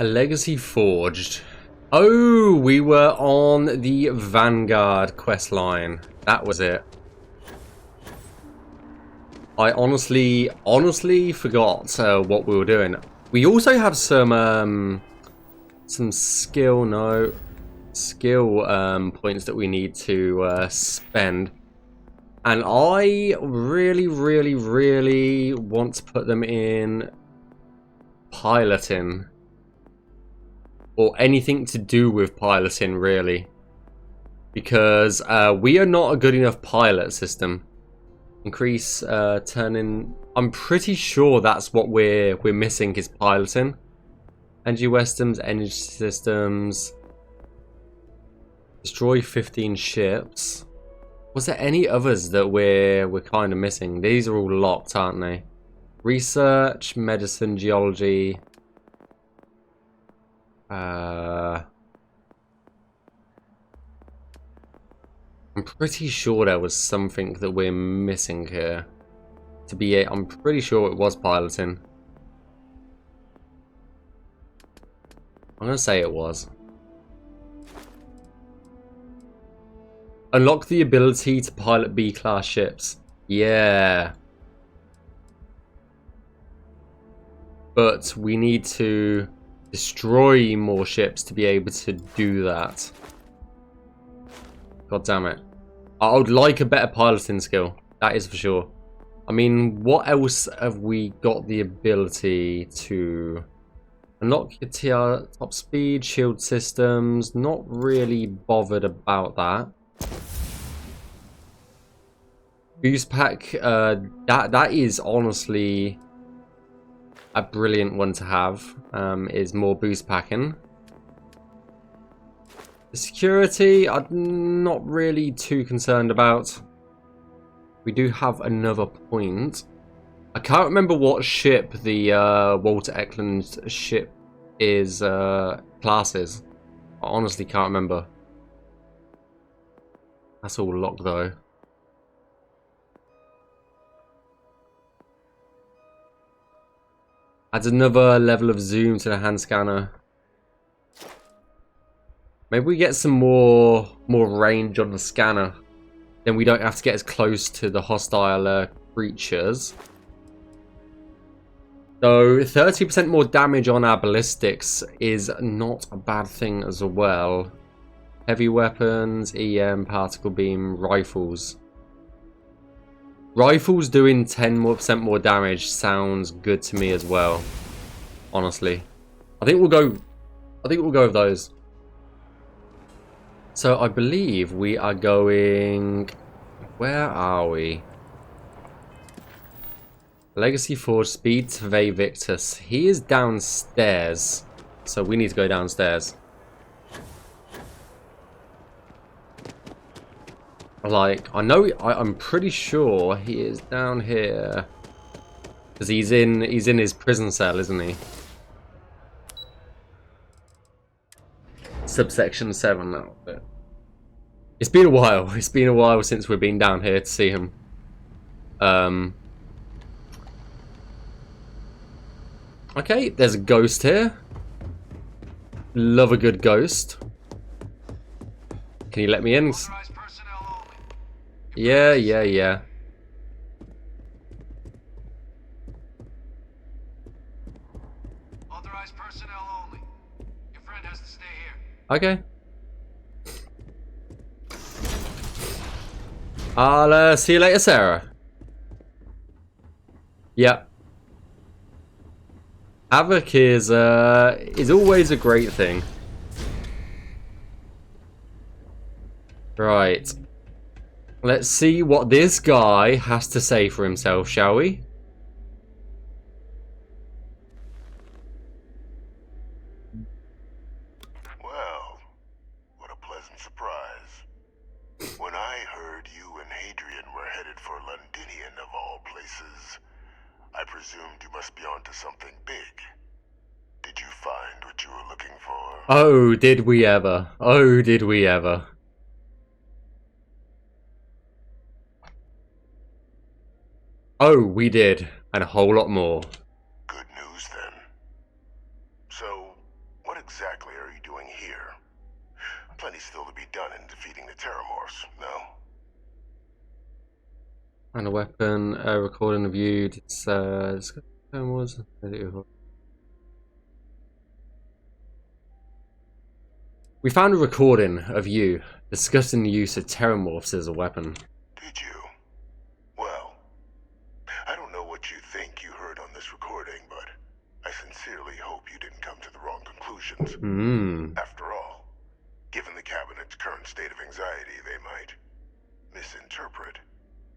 A legacy forged. Oh, we were on the Vanguard quest line. That was it. I honestly forgot what we were doing. We also have some skill points that we need to spend. And I really want to put them in piloting. Or anything to do with piloting, really. Because we are not a good enough pilot system. Increase turning. I'm pretty sure that's what we're missing is piloting. Energy systems, energy systems. Destroy 15 ships. Was there any others that we're kind of missing? These are all locked, aren't they? Research, medicine, geology. I'm pretty sure there was something that we're missing here. I'm pretty sure it was piloting. I'm gonna say it was. Unlock the ability to pilot B-class ships. Yeah. But we need to destroy more ships to be able to do that. God damn it. I would like a better piloting skill. That is for sure. I mean, what else have we got the ability to unlock your TR top speed, shield systems? Not really bothered about that. Boost pack, that is honestly a brilliant one to have, is more boost packing. The security, I'm not really too concerned about. We do have another point. I can't remember what ship the Walter Eklund's ship is, class is. I honestly can't remember. That's all locked though. Adds another level of zoom to the hand scanner. Maybe we get some more range on the scanner. Then we don't have to get as close to the hostile creatures. So 30% more damage on our ballistics is not a bad thing as well. Heavy weapons, EM, particle beam, rifles. Rifles doing 10% more damage sounds good to me as well. Honestly, I think we'll go with those. So I believe we are going. Where are we? Legacy Forge, Speed Tvei Victus. He is downstairs, so we need to go downstairs. Like, I'm pretty sure he is down here. Because he's in his prison cell, isn't he? Subsection 7 now. It's been a while. It's been a while since we've been down here to see him. Okay, there's a ghost here. Love a good ghost. Can you let me in? Yeah. Authorized personnel only. Your friend has to stay here. Okay. I'll see you later, Sarah. Yep. Havoc is always a great thing. Right. Let's see what this guy has to say for himself, shall we? Well, what a pleasant surprise. When I heard you and Hadrian were headed for Londinian of all places, I presumed you must be onto something big. Did you find what you were looking for? Oh, did we ever? Oh, did we ever? Oh, we did. And a whole lot more. Good news then. So, exactly are you doing here? Plenty still to be done in defeating the Terramorphs, no? And a weapon, recording of you. We found a recording of you discussing the use of Terramorphs as a weapon. Did you? Well, I don't know what you think you heard on this recording, but I sincerely hope you didn't come to the wrong conclusions. After all, given the Cabinet's current state of anxiety, they might misinterpret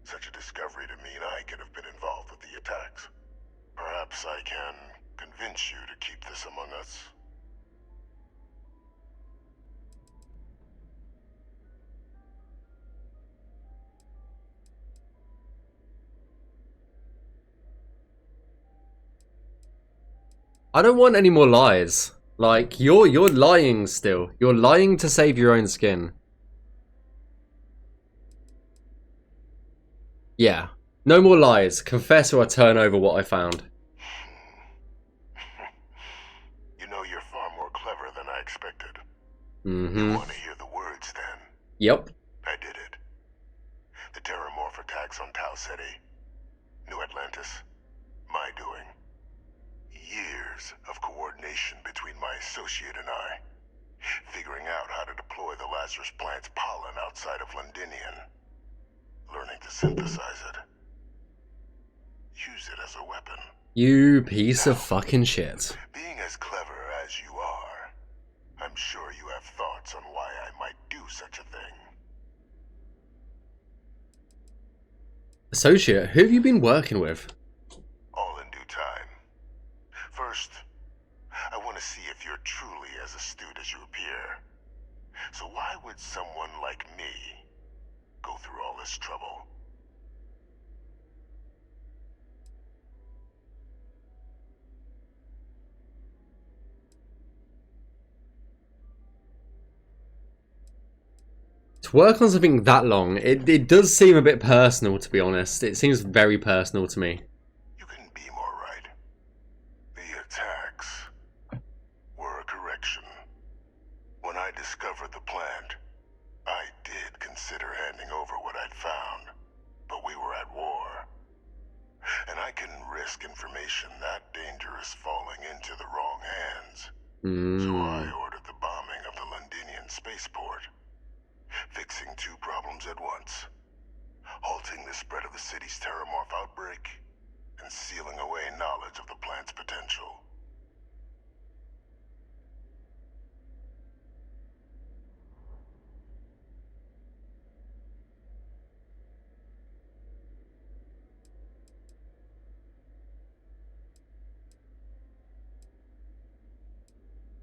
such a discovery to mean I could have been involved with the attacks. Perhaps I can convince you to keep this among us. I don't want any more lies. Like, you're lying still. You're lying to save your own skin. Yeah. No more lies. Confess or I turn over what I found. You know, you're far more clever than I expected. Mm-hmm. You want to hear the words, then? Yep. I did it. The Terramorph attacks on Tau Ceti, New Atlantis, my doing. Years of coordination between my associate and I, figuring out how to deploy the Lazarus plant's pollen outside of Londinian, learning to synthesize it, use it as a weapon. You piece of fucking shit. Being as clever as you are, I'm sure you have thoughts on why I might do such a thing. Associate, who have you been working with? All in due time. First, I want to see if you're truly as astute as you appear. So why would someone like me go through all this trouble? To work on something that long, it does seem a bit personal, to be honest. It seems very personal to me. You couldn't be more right. The attacks were a correction. When I discovered the plant, I did consider handing over what I'd found, but we were at war. And I couldn't risk information that dangerous falling into the wrong hands. So I ordered the bombing of the Londinian spaceport, fixing two problems at once. Halting the spread of the city's Terramorph outbreak, and sealing away knowledge of the plant's potential.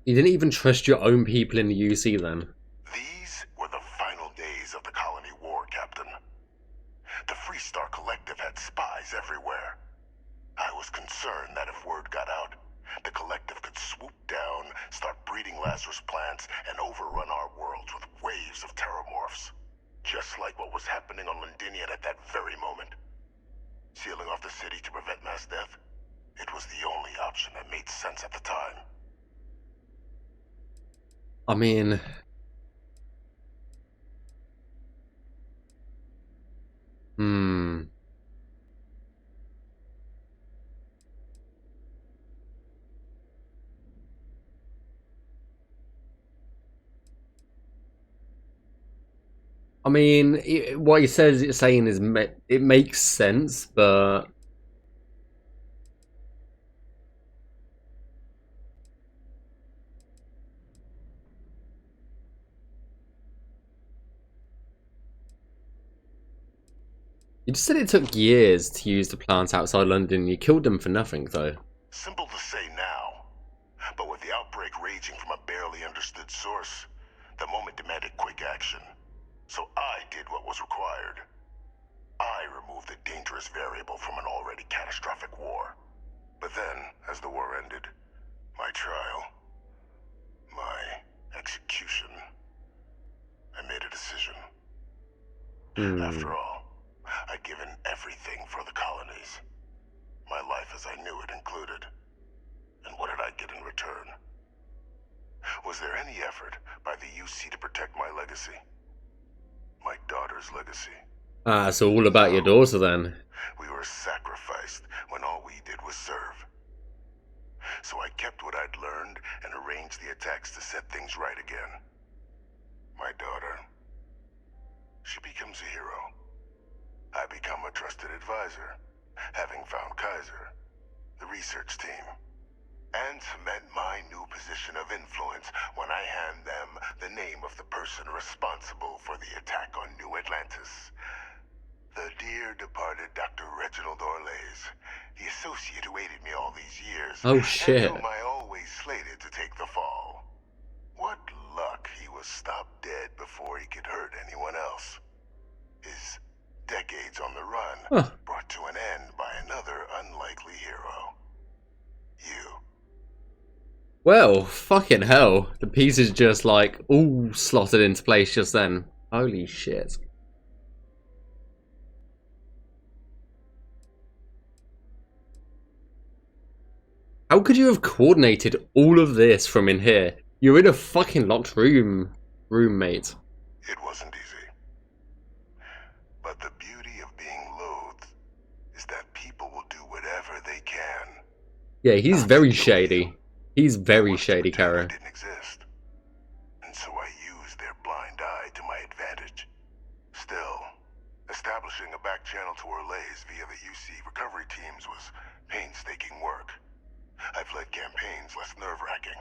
You didn't even trust your own people in the UC then? These were the final days of the colony war, Captain. The Freestar Collective had spies everywhere. I was concerned that if word got out, the Collective could swoop down, start breeding Lazarus plants, and overrun our worlds with waves of Terramorphs. Just like what was happening on Londinian at that very moment. Sealing off the city to prevent mass death? It was the only option that made sense at the time. I mean... I mean, what he says it's saying is it makes sense, but... You just said it took years to use the plants outside London. You killed them for nothing, though. Simple to say now, but with the outbreak raging from a barely understood source, the moment demanded quick action. So I did what was required. I removed the dangerous variable from an already catastrophic war. But then, as the war ended, my trial, my execution, I made a decision. After all, I'd given everything for the colonies. My life as I knew it included. And what did I get in return? any effort by the UC to protect my legacy. My daughter's legacy. Ah, so all about your daughter then. We were sacrificed when all we did was serve. So I kept what I'd learned and arranged the attacks to set things right again. My daughter, she becomes a hero. I become a trusted advisor, having found Kaiser, the research team, and cement my new position of influence when I hand them the name of the person responsible for the attack on New Atlantis. The dear departed Dr. Reginald Orlays, the associate who aided me all these years, Oh shit. and whom I always slated to take the fall. What luck he was stopped dead before he could hurt anyone else. His decades on the run brought to an end by another unlikely hero. You. Well, fucking hell. The pieces just like all slotted into place just then. Holy shit. How could you have coordinated all of this from in here? You're in a fucking locked room, roommate. It wasn't easy. But the beauty of being loathed is that people will do whatever they can. Yeah, he's very shady. He's very shady, Kara. Didn't exist. And so I used their blind eye to my advantage. Still, establishing a back channel to Orlays via the UC recovery teams was painstaking work. I've led campaigns less nerve-wracking.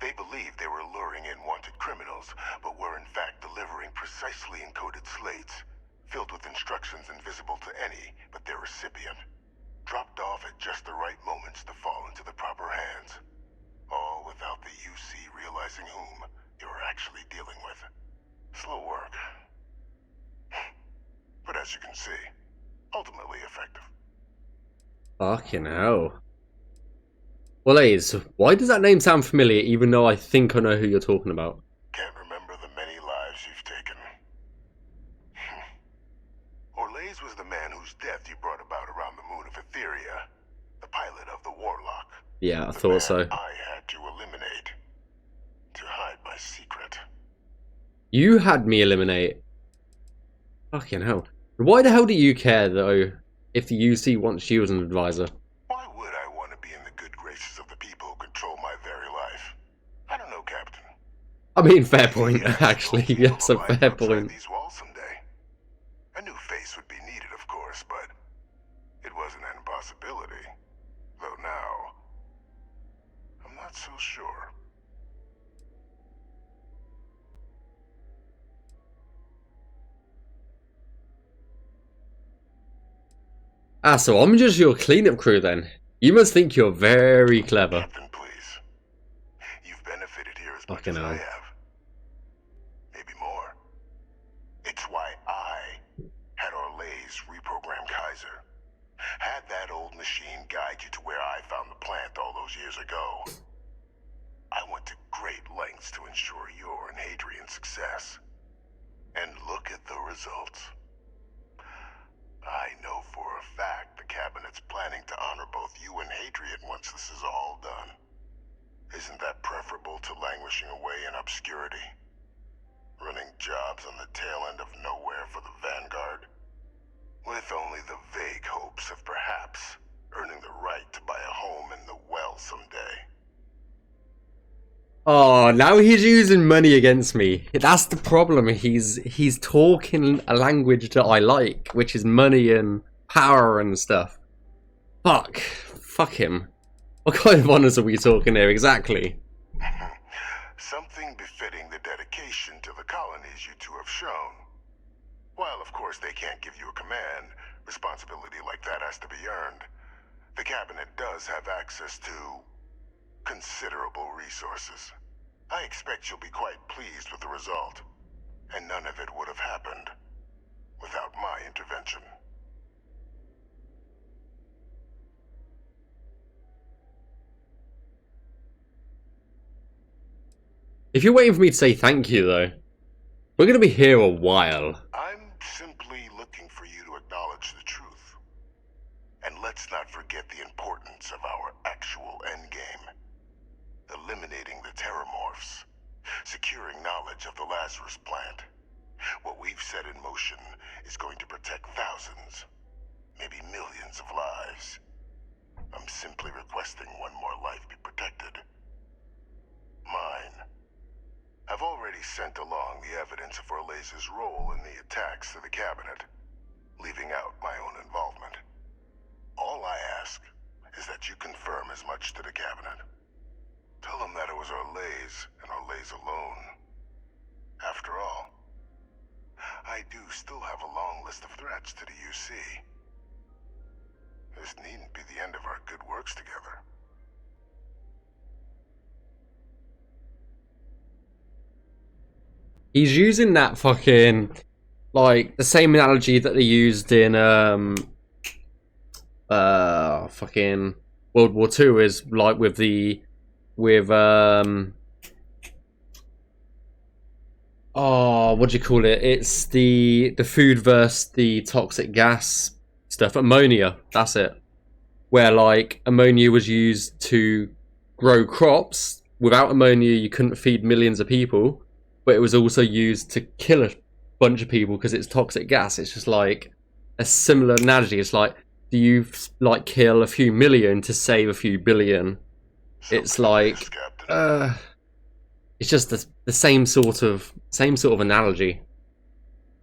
They believed they were luring in wanted criminals, but were in fact delivering precisely encoded slates, filled with instructions invisible to any but their recipient, dropped off at just the right moments to fall into the proper hands. All without the UC realizing whom you were actually dealing with. Slow work. But as you can see, ultimately effective. Fucking hell. Well, Ace, why does that name sound familiar even though I think I know who you're talking about? Can't remember the many lives you've taken. Orlays was the man whose death you brought about around the moon of Etheria, the pilot of the Warlock. Yeah, I thought so. I had to eliminate to hide my secret. You had me eliminate. Fucking hell. Why the hell do you care, though, if the UC wants you as an advisor? Why would I want to be in the good graces of the people who control my very life? I don't know, Captain. I mean, fair point, actually. Yes, a fair point. These walls someday. A new face would be needed, of course, but it wasn't an impossibility. Though now, I'm not so sure. Ah, so I'm just your cleanup crew then. You must think you're very clever. Captain, please. You've benefited here as much Fucking as I hell. have. Maybe more. It's why I had Orlays reprogram Kaiser. Had that old machine guide you to where I found the plant all those years ago. I went to great lengths to ensure your and Hadrian's success. And look at the results. I know for a fact the Cabinet's planning to honor both you and Hadrian once this is all done. Isn't that preferable to languishing away in obscurity? Running jobs on the tail end of nowhere for the Vanguard? With only the vague hopes of perhaps earning the right to buy a home in the well someday. Oh, now he's using money against me. That's the problem. He's talking a language that I like, which is money and power and stuff. Fuck him. What kind of honors are we talking here exactly? Something befitting the dedication to the colonies you two have shown. While of course they can't give you a command, responsibility like that has to be earned. The Cabinet does have access to considerable resources. I expect you'll be quite pleased with the result. And none of it would have happened without my intervention. If you're waiting for me to say thank you, though, we're going to be here a while. I'm simply looking for you to acknowledge the truth. And let's not forget the importance of our actual endgame. Eliminating the Terramorphs. Lazarus plant. What we've set in motion is going to protect thousands, maybe millions of lives. I'm simply requesting one more life be protected. Mine. I've already sent along the evidence of Orlez's role in the attacks to the cabinet, leaving out my own involvement. All I ask is that you confirm as much to the cabinet. Tell them that it was Orlez and Orlez alone. After all, I do still have a long list of threats to the UC. This needn't be the end of our good works together. He's using that fucking, like, the same analogy that they used in fucking World War II, is like with oh, what do you call it? It's the food versus the toxic gas stuff. Ammonia, that's it. Where, like, ammonia was used to grow crops. Without ammonia, you couldn't feed millions of people. But it was also used to kill a bunch of people because it's toxic gas. It's just like a similar analogy. It's like, do you like kill a few million to save a few billion? It's like, it's just the same sort of analogy.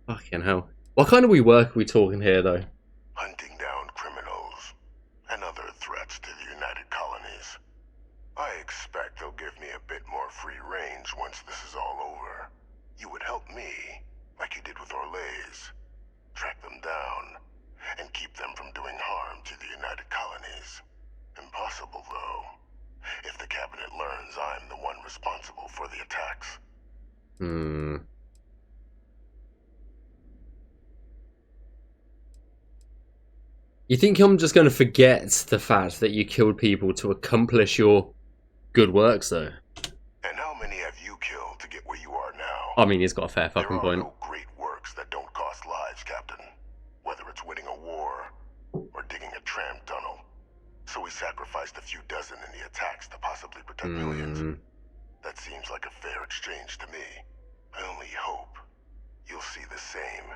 Fucking hell. What kind of work are we talking here, though? Hunting down criminals and other threats to the United Colonies. I expect they'll give me a bit more free range once this is all over. You would help me, like you did with Orlez. Track them down and keep them from doing harm to the United Colonies. Impossible, though, if the cabinet learns I'm the one responsible for the attacks. You think I'm just going to forget the fact that you killed people to accomplish your good works, though? And how many have you killed to get where you are now? I mean, he's got a fair fucking point. There are no great works that don't cost lives, Captain. Whether it's winning a war or digging a tram tunnel. So we sacrificed a few dozen in the attacks to possibly protect millions. That seems like a fair exchange to me. I only hope you'll see the same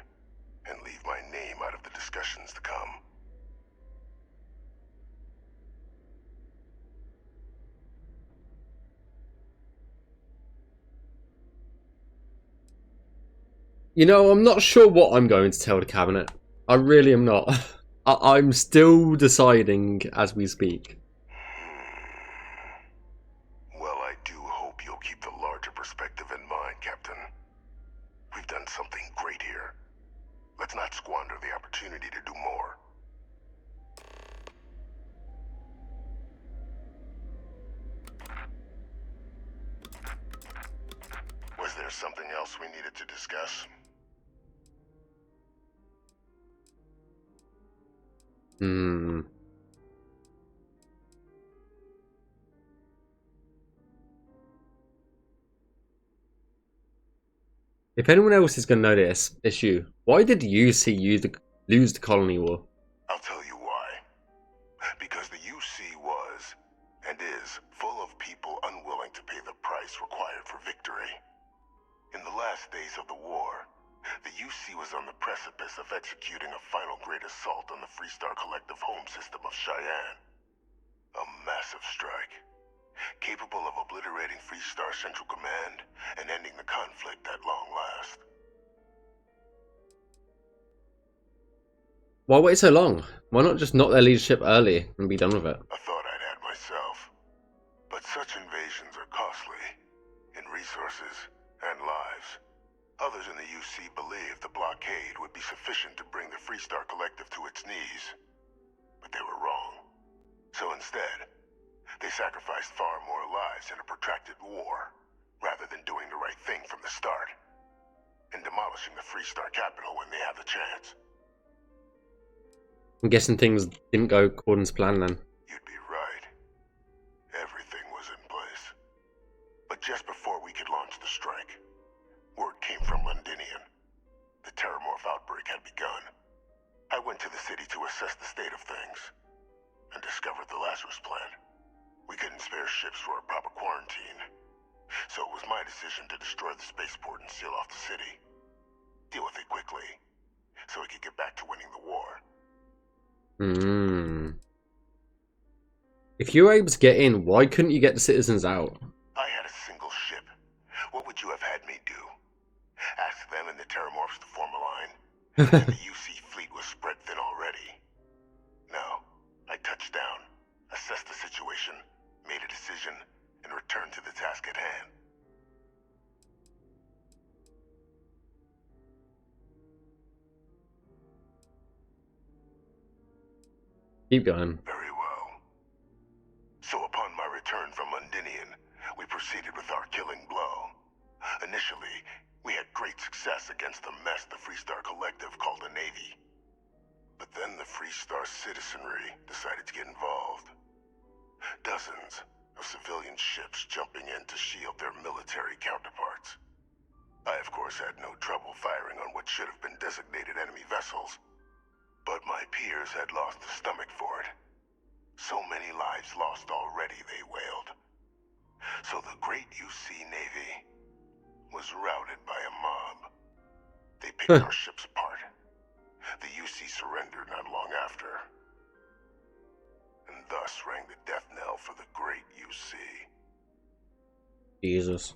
and leave my name out of the discussions to come. You know, I'm not sure what I'm going to tell the cabinet. I really am not. I'm still deciding as we speak. Well, I do hope you'll keep the larger perspective in mind, Captain. We've done something great here. Let's not squander the opportunity to do more. Was there something else we needed to discuss? If anyone else is going to know this issue, why did UC lose the colony war? I'll tell you why. Because the UC was, and is, full of people unwilling to pay the price required for victory. In the last days of the war, the UC was on the precipice of executing a final great assault on the Freestar Collective home system of Cheyenne. A massive strike, capable of obliterating Freestar Central Command and ending the conflict at long last. Why wait so long? Why not just knock their leadership early and be done with it? I thought I'd had myself. But such invasions are costly, in resources and lives. Others in the UC believed the blockade would be sufficient to bring the Freestar Collective to its knees. But they were wrong. So instead, they sacrificed far more lives in a protracted war, rather than doing the right thing from the start, and demolishing the Freestar capital when they had the chance. I'm guessing things didn't go according to plan then. You'd be right. Everything was in place. But just before we could launch the strike, word came from Londinian. The Terramorph outbreak had begun. I went to the city to assess the state of things, and discovered the Lazarus plant. We couldn't spare ships for a proper quarantine, so it was my decision to destroy the spaceport and seal off the city. Deal with it quickly, so we could get back to winning the war. If you were able to get in, why couldn't you get the citizens out? I had a single ship. What would you have had me do? Ask them and the Terramorphs to form a line? And the UC fleet was spread thin already. No, I touched down, assessed the situation, made a decision, and returned to the task at hand. Keep going. Very well. So upon my return from Londinian, we proceeded with our killing blow. Initially, we had great success against the mess the Freestar Collective called a Navy. But then the Freestar citizenry decided to get involved. Dozens of civilian ships jumping in to shield their military counterparts. I, of course, had no trouble firing on what should have been designated enemy vessels. But my peers had lost the stomach for it. So many lives lost already, they wailed. So the great UC Navy was routed by a mob. They picked our ships apart. The UC surrendered not long after. And thus rang the death knell for the great UC. Jesus.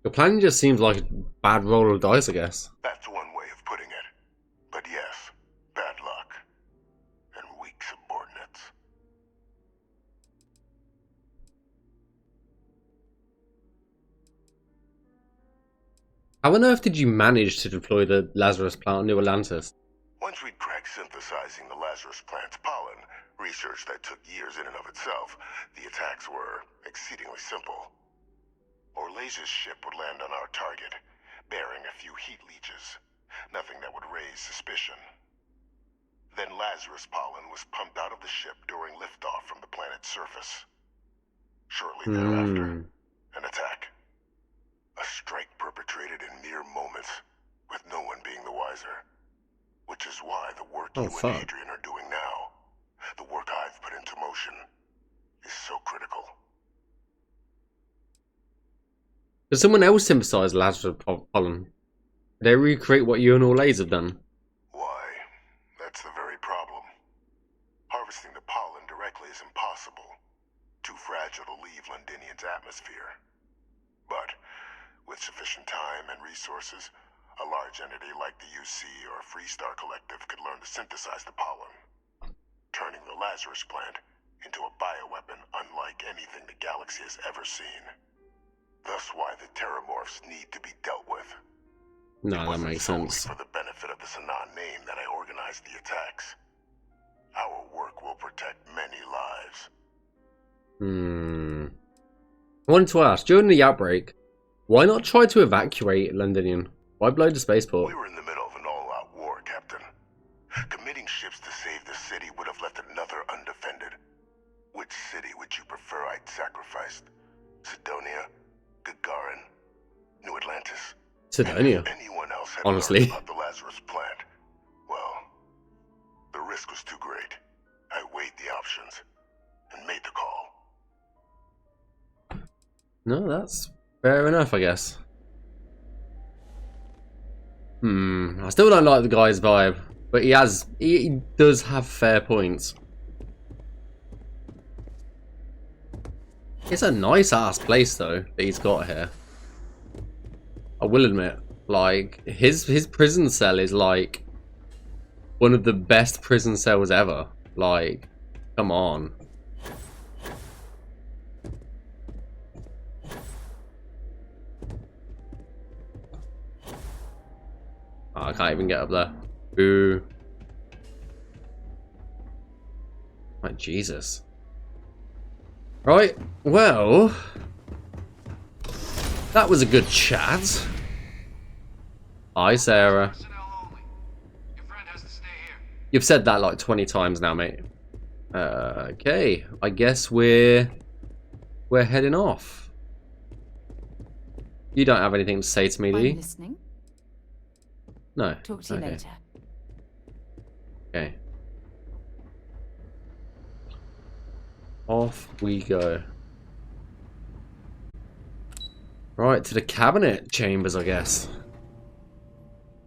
Your plan just seems like a bad roll of dice, I guess. That's one way of putting it. But yes, bad luck. And weak subordinates. How on earth did you manage to deploy the Lazarus plant on New Atlantis? Once we'd cracked synthesizing the Lazarus plant's pollen, research that took years in and of itself, the attacks were exceedingly simple. Orlaze's ship would land on our target, bearing a few heat leeches. Nothing that would raise suspicion. Then Lazarus pollen was pumped out of the ship during liftoff from the planet's surface. Shortly thereafter, an attack. A strike perpetrated in mere moments, with no one being the wiser. Which is why the work you and Adrian are doing now, the work I've put into motion, is so critical. Did someone else synthesize Lazarus pollen? Did they recreate what you and Orlaze have done? Why, that's the very problem. Harvesting the pollen directly is impossible. Too fragile to leave Londinian's atmosphere. But, with sufficient time and resources, a large entity like the UC or Freestar Collective could learn to synthesize the pollen, turning the Lazarus plant into a bioweapon unlike anything the galaxy has ever seen. Thus why the Terramorphs need to be dealt with. No, that makes sense. For the benefit of the Sanan name that I organized the attacks. Our work will protect many lives. I wanted to ask, during the outbreak, why not try to evacuate Londinian? Why blow the spaceport? We were in the middle of an all-out war, Captain. Committing ships to save the city would have left another undefended. Which city would you prefer I'd sacrificed? Sidonia? Gagarin? New Atlantis? Sidonia. If anyone else had honestly. learned about the Lazarus plant, well, the risk was too great. I weighed the options and made the call. No, that's fair enough, I guess. I still don't like the guy's vibe, but he does have fair points. It's a nice ass place though that he's got here. I will admit, like his prison cell is like one of the best prison cells ever. Like, come on. Oh, I can't even get up there. Boo. Like, Jesus. Right, well, that was a good chat. Hi, Sarah. Your friend has to stay here. You've said that like 20 times now, mate. Okay, I guess we're heading off. You don't have anything to say to me, do I'm you? listening. No. Talk to you later. Okay. Off we go. Right, to the cabinet chambers, I guess.